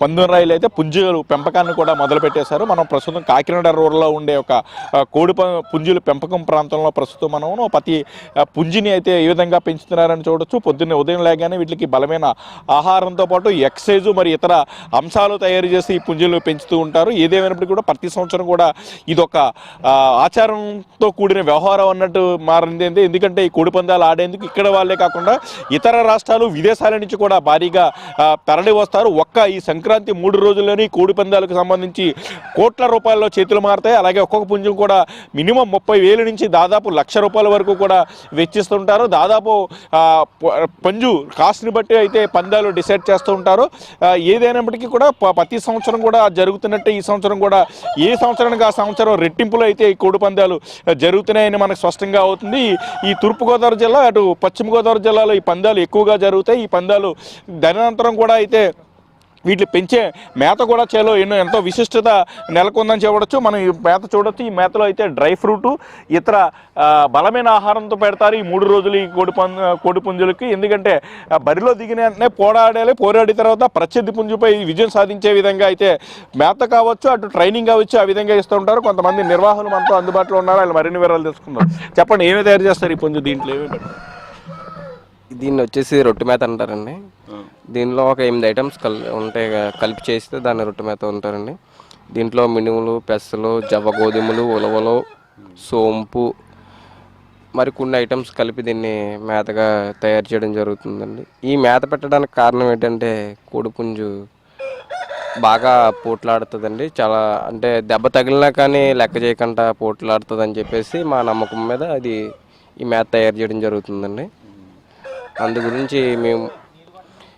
పందురాయిలు అయితే పుంజుల పెంపకాన్ని కూడా మొదలుపెట్టేశారు. మనం ప్రస్తుతం కాకినాడ రూరల్లో ఉండే ఒక పుంజుల పెంపకం ప్రాంతంలో ప్రస్తుతం మనం ప్రతి పుంజిని అయితే ఏ విధంగా పెంచుతున్నారని చూడొచ్చు. పొద్దున్నే ఉదయం లేగానే వీటికి బలమైన ఆహారంతో పాటు ఎక్సైజు మరి ఇతర అంశాలు తయారు చేసి ఈ పుంజులు పెంచుతూ ఉంటారు. ఏదేమైనప్పటికీ కూడా ప్రతి సంవత్సరం కూడా ఇదొక ఆచారంతో కూడిన వ్యవహారం అన్నట్టు మారింది. ఎందుకంటే ఈ కోడిపందాలు ఆడేందుకు ఇక్కడ వాళ్ళే కాకుండా ఇతర రాష్ట్రాలు విదేశాల నుంచి కూడా భారీగా తరలి వస్తారు. ఈ సంక్రాంతి 3 రోజుల్లోని కోడి పందాలకు సంబంధించి కోట్ల రూపాయల్లో చేతులు మారుతాయి. అలాగే ఒక్కొక్క పుంజం కూడా మినిమం 30,000 నుంచి దాదాపు ₹1,00,000 వరకు కూడా వెచ్చిస్తుంటారు. దాదాపు పంజు కాస్ట్ని బట్టి అయితే పందాలు డిసైడ్ చేస్తూ ఉంటారు. ఏదైనప్పటికీ కూడా ప్రతి సంవత్సరం కూడా జరుగుతున్నట్టే ఈ సంవత్సరం కూడా ఏ సంవత్సరానికి ఆ సంవత్సరం రెట్టింపులో అయితే ఈ కోడి పందాలు జరుగుతున్నాయని మనకు స్పష్టంగా అవుతుంది. ఈ తూర్పుగోదావరి జిల్లా అటు పశ్చిమ గోదావరి జిల్లాలో ఈ పందాలు ఎక్కువగా జరుగుతాయి. ఈ పందాలు ధనానంతరం కూడా అయితే వీటిని పెంచే మేత కూడా ఎంతో విశిష్టత నెలకొందని చెప్పవచ్చు. మనం ఈ మేత చూడొచ్చు. ఈ మేతలో అయితే డ్రై ఫ్రూటు ఇతర బలమైన ఆహారంతో పెడతారు ఈ 3 రోజులు ఈ కోడి పుంజులకి. ఎందుకంటే బరిలో దిగిన వెంటనే పోరాడిన తర్వాత ప్రత్యర్థి పుంజుపై విజయం సాధించే విధంగా అయితే మేత కావచ్చు, అటు ట్రైనింగ్ కావచ్చు, ఆ విధంగా ఇస్తూ ఉంటారు. కొంతమంది నిర్వాహకులు మనతో అందుబాటులో ఉన్నారు. వాళ్ళు మరిన్ని వివరాలు తెలుసుకుందాం. చెప్పండి, ఏమి తయారు చేస్తారు ఈ పుంజు? దీంట్లో ఏమి? దీన్ని వచ్చేసి రొట్టె మేత అంటారండి. దీనిలో ఒక 8 ఐటమ్స్ ఉంటాయి, కలిపి చేస్తే దాన్ని రొట్టె మేత ఉంటారండి. దీంట్లో మినుములు, పెసలు, జవ గోధుమలు, ఉలవలు, సోంపు మరి కొన్ని ఐటమ్స్ కలిపి దీన్ని మేతగా తయారు చేయడం జరుగుతుందండి. ఈ మేత పెట్టడానికి కారణం ఏంటంటే కోడిపుంజు బాగా పోట్లాడుతుందండి. చాలా అంటే దెబ్బ తగిలినా కానీ లెక్క చేయకుండా పోట్లాడుతుంది అని చెప్పేసి మా నమ్మకం మీద అది ఈ మేత తయారు చేయడం జరుగుతుందండి. అందు గురించి మేము